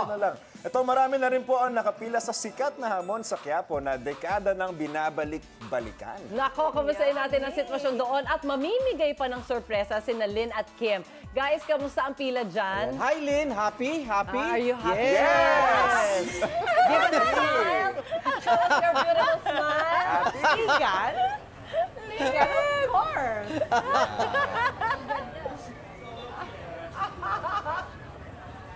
na lang. Ito, marami na rin po ang nakapila sa sikat na hamon sa Quiapo na dekada ng binabalik-balikan. Nako, kumustahin natin ang sitwasyon doon at mamimigay pa ng sorpresa si Lynn at Kim. Guys, kamusta ang pila dyan? Hi, Lynn. Happy? Happy? Are you happy? Yes! Give us a smile. Show us your beautiful smile. Ligan? Ligan, of course.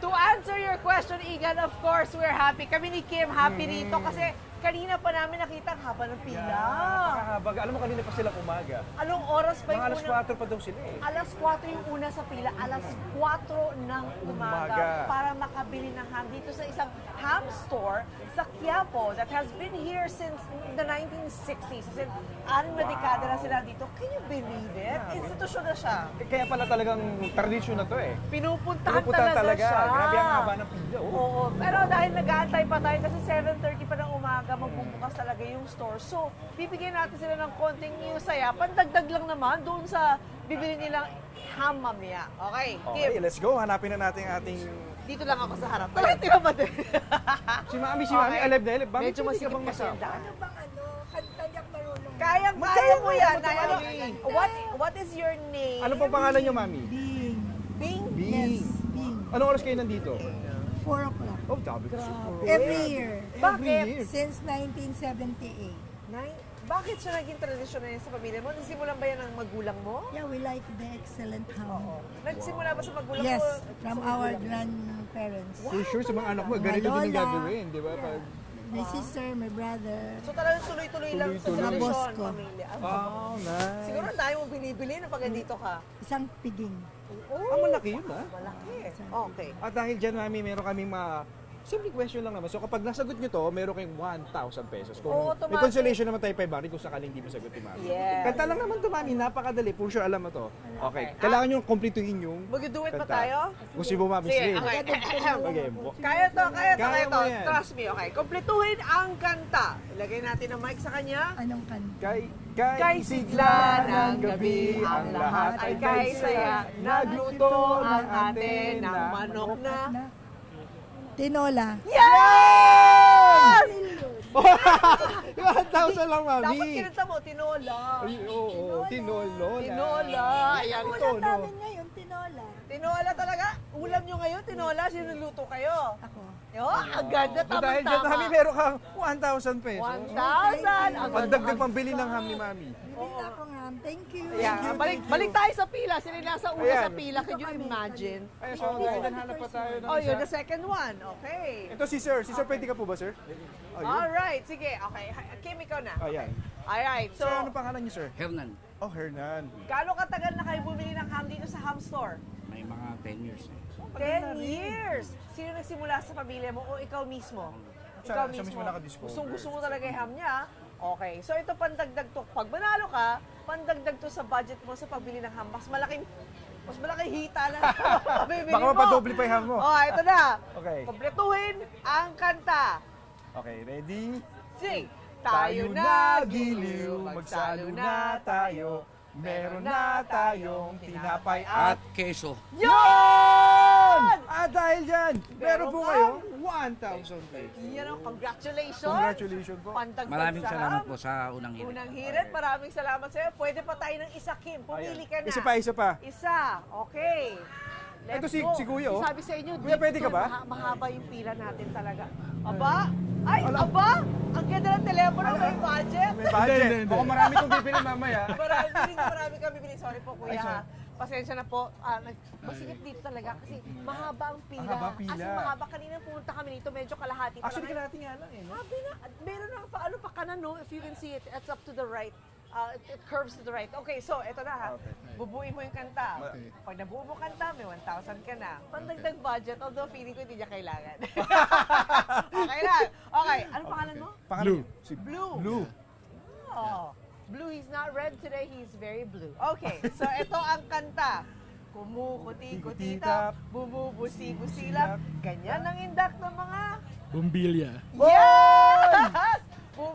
To answer your question, Igan, of course, we're happy. Kami ni Kim, happy rito kasi kanina pa namin nakita ang haba ng pila. Napakahabag. Alam mo, kanina pa sila umaga. Anong oras pa yung Mga alas unang... 4 pa daw sila eh. Alas 4 yung una sa pila, alas 4 ng umaga Umaga. para makabili ng ham dito sa isang ham store sa Quiapo that has been here since the 1960s. As in, 6 na dekada na sila dito. Can you believe it? Institusyon na siya. Kaya pala talagang tradisyon na to eh. Pinupuntahan Pinupuntahan talaga siya. Grabe ang haba ng pila. Oh. Oo. Pero dahil nag-aantay pa tayo kasi 7:30 pa ng umaga magbubukas talaga yung store. So, bibigyan natin sila ng konting news saya. Pandagdag lang naman doon sa bibili nilang ham mamaya. Okay, Okay, Kim. let's go. Hanapin na natin ang ating... Dito lang ako sa harap. Talagang tinaman din. Si Mami, alive na alive. Bakit Medyo hindi ka masikip bang kasi masama? ang daan. Bang ano, kanta niyak marunong. Kaya mo yan. Magkaya Ano, mo yan. what is your name? Ano pong pangalan niyo, Mami? Bing. Bing? Yes, Bing. Anong oras kayo nandito? 4 o'clock. Oh, sabi ko. Every year. Bakit? year. Since 1978. Bakit siya naging tradisyon na yan sa pamilya mo? Nagsimulan ba yan ng magulang mo? Yeah, we like the excellent ham. Nagsimula ba sa magulang Yes, mo? from our grandparents. For sure, sa mga anak mo, ganito din ang Lola. gagawin, di ba? Pag... My sister, my brother. So talagang tuloy-tuloy lang sa Tuloy-tuloy. tradisyon, Mga boss ko. pamilya. Oh, nice. Siguro ang dami mong binibili na pag nandito ka. Isang piging. Oh, Ang malaki yun, ha? malaki. Okay. At dahil dyan, Mami, meron kaming simple question lang naman. So kapag nasagot nyo to, meron kayong 1,000 pesos. Kung Oo, may automatic. consolation naman tayo 500 kung sakaling hindi masagot ni Mami. Yes. Kanta lang naman to, Mami. Napakadali. For sure, alam mo to. Okay. Kailangan nyo kompletuhin yung Mag-do it pa kanta. tayo? Gusto mo, Mami? Sige, Sige. okay. Okay. Kaya to. Kaya mo yan. Trust me, okay. Kompletuhin ang kanta. Ilagay natin ang mic sa kanya. Anong kanta? Kay sigla ng gabi, ang lahat ay kay saya. Nagluto ang ate ng manok na. Tinola. Yes! 1,000 lang, Mami. Dapat kinanta mo, tinola. Ay, oo. Tinola. Tinola. Ayan, Ulam Tono. namin ngayon, tinola. tinola talaga. Ulam nyo ngayon, tinola. Sinuluto kayo. Ako. Yo, agad na So, dahil dyan, Mami, tama-tama. meron kang 1,000 pesos. 1,000. Ang Pagdagdag pambili ng ham ni Mami. Bibili na ako nga. Thank you. Yeah, balik tayo sa pila. Sila nasa una Ayan. sa pila. Can you imagine? Ay, so, dahil hanap pa tayo ng Oh, you're isa. the second one. Okay. Ito si Sir. Si Sir, pwede ka po ba, Sir? Ayun. Alright, sige. Okay. Kim, ikaw na. Ayan. Alright, so, Sir, ano pangalan niyo, Sir? Hernan, Oh, Hernan. gaano katagal na kayo bumili ng ham dito sa ham store? may mga 10 years na. 10 years! Sino nagsimula sa pamilya mo o ikaw mismo? Siya mismo nakadiscover. Gusto mo talaga yung ham niya. Okay, so ito pandagdag to. Pag manalo ka, pandagdag to sa budget mo sa pagbili ng ham. Mas malaking hita na mabibili Baka mo. mapadoble pa yung ham mo. Oh, ito na. Okay. Kompletuhin ang kanta. Okay, ready? Sing! Tayo na giliw, magsalo na tayo. Meron na tayong tinapay at... At keso. Yun! At dahil dyan, meron po ka? kayong 1,000 pesos. Yan ang congratulations. Congratulations po. Pandagdag Maraming sa salamat ham. po sa unang hirit. Unang hirit, maraming salamat sa'yo. Pwede pa tayo ng isa, Kim. Pumili ka na. Isa pa, isa pa. Isa. Okay. Let's Ito si- go. si Kuya, oh. Sabi sa inyo, Kuya, pwede ka ba? Mahaba yung pila natin talaga. Aba? Ay, aba? Ang ganda ng telepono, may budget. May budget. Baka marami kong bibili mamaya. Marami kami bibili. Sorry po, Kuya. Ay, sorry. ha. Pasensya na po. Masikip dito talaga kasi mahaba ang pila. Ang haba pila. As in, mahaba. Kanina pumunta kami dito, medyo kalahati pa Actually, lang. kalahati nga lang eh. No? Sabi na, meron na paano pa kanan, no? If you can see it, it's up to the right. It curves to the right. Okay, so eto na ha. Okay. Bubuin mo yung kanta. Pag nabuo mo kanta, may 1,000 ka na. Pandagdag budget, although feeling ko hindi niya kailangan. Okay na. Okay, ano pangalan mo? Blue. Si Blue. Blue. Oh. Blue, he's not red today, he's very blue. Okay, so ito ang kanta. Kumukuti-kutitap, bumubusi-busilap, ganyan ang indak ng mga... Bumbilya. Yes!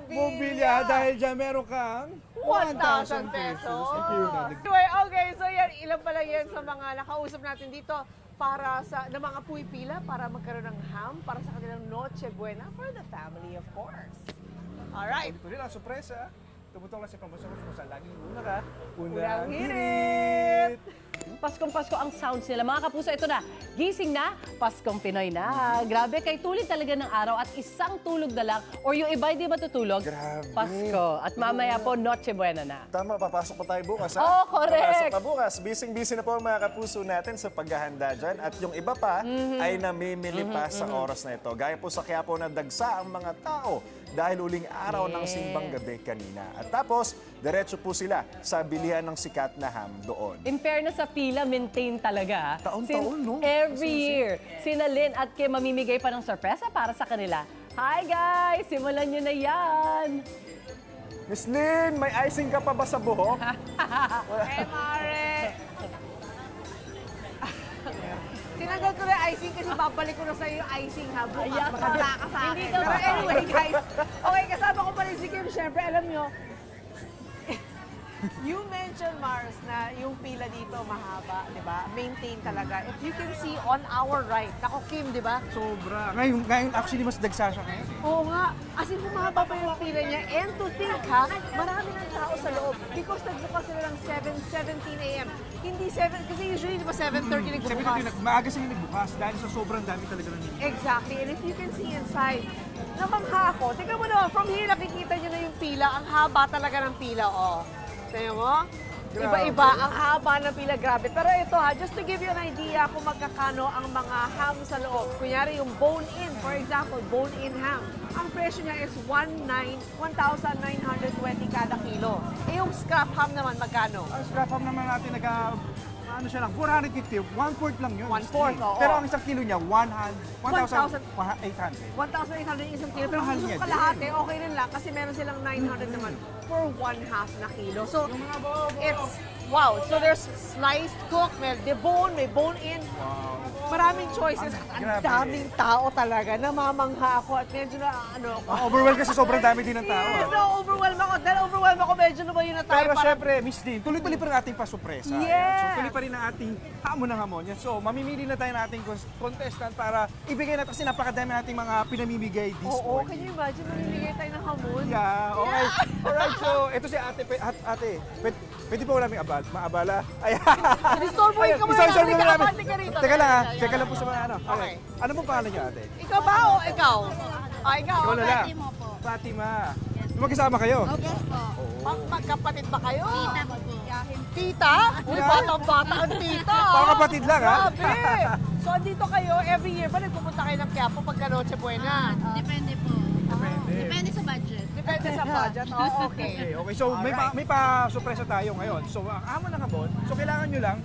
Mobilya, dahil dyan meron kang 1,000 pesos. Thank you. Anyway, okay, so yan, ilan pa lang yan sa mga nakausap natin dito. para sa ng mga puipila para magkaroon ng ham para sa kanilang Noche Buena for the family, of course. Alright. Ito rin ang sorpresa. Tumutong lang si promosyon ko sa laging una ka. Unang hirit! Paskong Pasko ang sounds nila. Mga kapuso, ito na. Gising na, Paskong Pinoy na. Grabe, kay tulid talaga ng araw at isang tulog na lang or yung iba hindi matutulog. Grabe. Pasko. At mamaya po, Noche Buena na. Tama, papasok pa tayo bukas, ha? Oo, correct. Papasok pa bukas. Busy-busy na po ang mga kapuso natin sa paghahanda dyan. At yung iba pa ay namimili pa sa oras na ito. Gaya po sa Quiapo na dagsa ang mga tao dahil uling araw ng simbang gabi kanina. At tapos, diretso po sila sa bilihan ng sikat na ham doon. In fairness sa pila, maintain talaga. Taon-taon, no? Every year. Sina Lynn at Kim mamimigay pa ng sorpresa para sa kanila. Hi guys! Simulan nyo na yan! Miss Lynn, may icing ka pa ba sa buhok? Mare! Tinanggal ko na yung icing kasi babalik ko na sa'yo yung icing ha. Bukas, Ayan. makabala ka sa Hindi akin. ka Pero ba- anyway guys, okay, kasama ko pa rin si Kim. Siyempre, alam nyo, you mentioned, Mars, na yung pila dito mahaba, di ba? Maintain talaga. If you can see on our right, nako Kim, di ba? Sobra. Ngayon actually mas dagsa siya ngayon. Oo nga. As in, humaba pa yung pila niya. And to think, ha, marami ng tao sa loob. Because nagbukas sila ng 7:17 a.m. Hindi 7, kasi usually, di ba, 7:30 nagbukas? Maaga sila nagbukas dahil sa sobrang dami talaga ng nila. Exactly. And if you can see inside, namangha ako. Tingnan mo naman, from here nakikita nyo na yung pila. Ang haba talaga ng pila, oh. Tingnan mo? Iba-iba, ang haba ng pila, grabe. Pero ito ha, just to give you an idea kung magkakano ang mga ham sa loob. Kunyari yung bone-in, for example, bone-in ham. Ang presyo niya is 1,920 kada kilo. Eh yung scrap ham naman, magkano? Ang scrap ham naman natin ano siya lang, 450, 1/4 lang yun. 1/4, oo. Pero ang isang kilo niya, 1,800. 1,800 isang kilo. Pero mahal kung niya yung kalahati, okay rin lang kasi meron silang 900 naman for 1/2 na kilo. So, it's, wow. So, there's sliced cook, may debone, may bone-in. Maraming choices. At ang Grabe. daming tao talaga. Namamangha ako at medyo na, ano, Overwhelmed kasi sobrang dami din ng tao. yes, na-overwhelm ako. Dahil overwhelm ako, medyo na ba yun na tayo? Pero Parang- syempre, Miss Dean, tuloy-tuloy pa rin ating pasurpresa. Yes! Ayan. So tuloy pa rin ang ating hamon ng hamon. Yan. So mamimili na tayo ng ating contestant para ibigay natin kasi napakadami nating mga pinamimigay this Oo, can morning. you imagine mamimigay tayo ng hamon? Yeah, okay. Alright, so ito si ate. Ate, pwede po namin maabala? Ayan. Disturboy ka muna Isang namin, namin. kapante ka rito. Teka lang ha, Teka, teka lang po sa mga ano. Okay. Ano pong pangalan niyo ate? Ikaw ba o ikaw? Ah, ikaw. Ikaw na lang. Fatima po. Fatima. Magkasama kayo? Yes po. Magkapatid ba kayo? Tita po po. Tita? Uy, batang-bata ang tita. Parang kapatid lang, ha? Grabe. So, andito kayo, every year ba nagpupunta kayo ng Quiapo pagka Noche Buena? Depende po. Depende sa budget. Depende sa budget. Oh, okay. Okay, so may pa-surpresa tayo ngayon. So ang hamon ng hamon, so kailangan nyo lang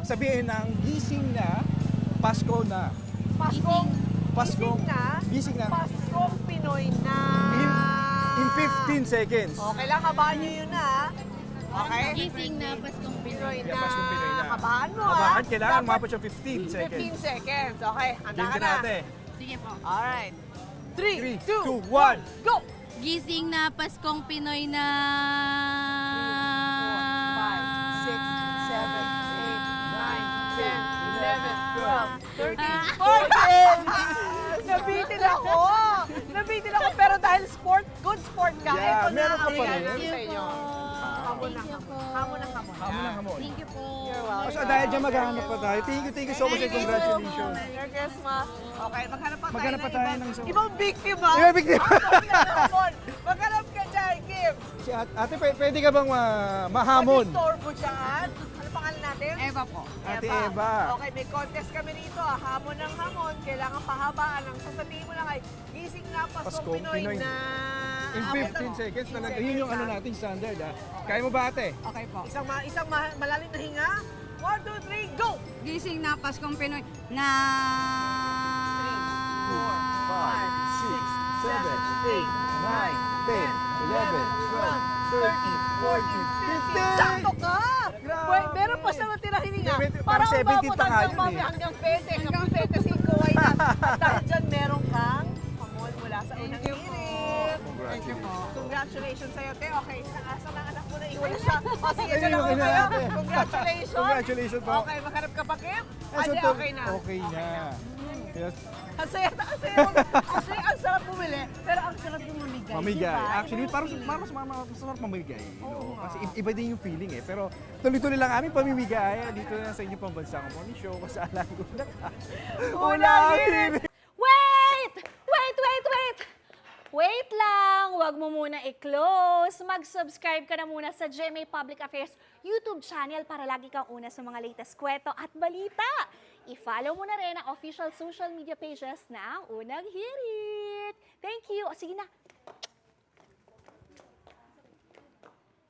sabihin ng gising na Pasko na. Paskong, Paskong, gising na, gising na. Paskong Pinoy na. In 15 seconds. Okay lang, kabahan nyo yun na. Okay? Gising na Paskong Pinoy Yeah, na. Paskong Pinoy na. Kabahan mo, Kabahan, kailangan Dapat umabot siya 15 seconds. 15 seconds. Okay, handa Game ka ka na. natin. Sige po. Alright. 3, 3, 2, 2, 1. go! Gising na Paskong Pinoy na. 5, 6, 7, 8, 9, 10, 11, 12, 13, 14! Nabitin ako! Nabitin ako, pero dahil good sport ka, Yeah, ito na meron ka ang pa rin. regalo sa inyo. Hamon na Thank you po. hamon. Hamon na hamon. Hamon ng hamon. Thank you po. You're welcome. So dahil dyan maghahanap pa tayo. Thank you so much and congratulations. Merry Christmas. Okay, maghanap pa tayo Maghanap pa tayo ng isang- ibang victim, ha? Ibang victim. Maghanap ka dyan, Kim. Si ate, pwede ka bang mahamon? Mag-istorbo dyan. Ano pangalan natin? Eva po. Ate Eva. Okay, may contest kami rito. Hamon ng hamon. Kailangan pahabaan. Ang sasabihin mo lang ay, gising na Paskong Paskong Pinoy Pinoy. na... In 15 seconds talaga. Yun yung ano nating standard ha. Kaya mo ba ate? Okay po. Isang malalim na hinga. 1, 2, 3, go! Gising na Paskong Pinoy na. 5, 6, 7, 8, 9, 10, 11, 12, 13, 14, 15! Sakto ka! Grabe! Wait, meron pa siyang natira hininga. Parang 17 pa nga yun eh. Hanggang 20, hanggang 25 ay na. At dahil dyan, meron kang hamon mula sa unang hirit. Thank you po. Congratulations sa'yo, te. Okay, asa ng anak mo na iwan na siya. O sige, Ay, dyan ako okay na kayo. natin. Congratulations. Congratulations po. Okay, makarap ka pa, Kim? Ah, so Ade, to- okay na. Okay na. Yes. Ang saya, actually, ang sarap bumili, pero ang sarap yung mamigay. Mamigay. diba? Actually, Iba parang yung feeling. masarap mamigay. You know? Oo nga. Kasi iba din yung feeling eh. Pero tuloy-tuloy lang aming pamimigay. Dito na sa inyong pambansang morning show. Kung saan lang ulat ka. Ulang Wait! Wait lang! Huwag mo muna i-close. Mag-subscribe ka na muna sa GMA Public Affairs YouTube channel para lagi kang una sa mga latest kwento at balita. I-follow mo na rin ang official social media pages ng Unang Hirit. Thank you. O sige na,